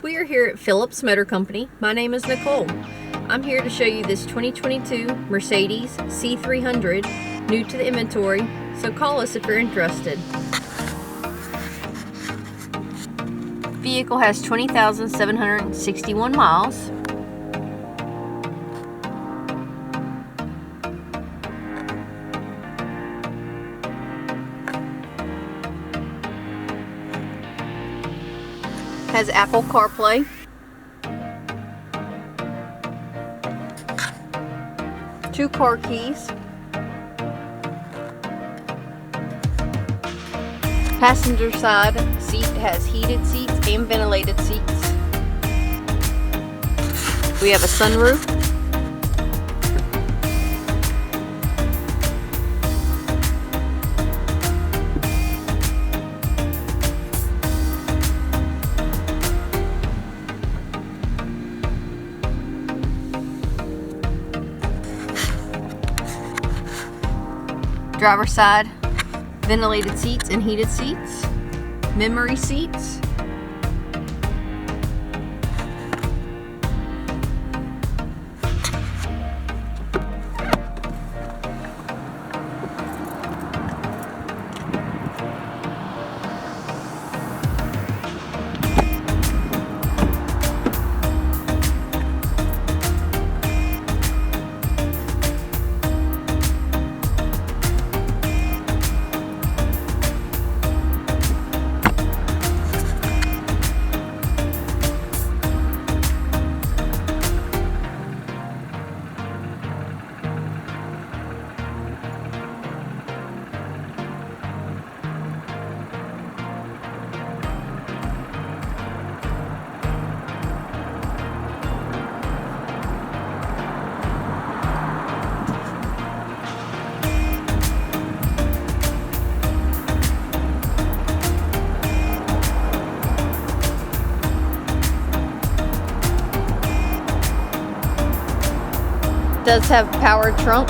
We are here at Phillips Motor Company. My name is Nicole. I'm here to show you this 2022 Mercedes C300, new to the inventory, so call us if you're interested. Vehicle has 20,761 miles. Has Apple CarPlay. Two car keys. Passenger side seat has heated seats and ventilated seats. We have a sunroof. Driver's side ventilated seats and heated seats, memory seats, does have power trunk.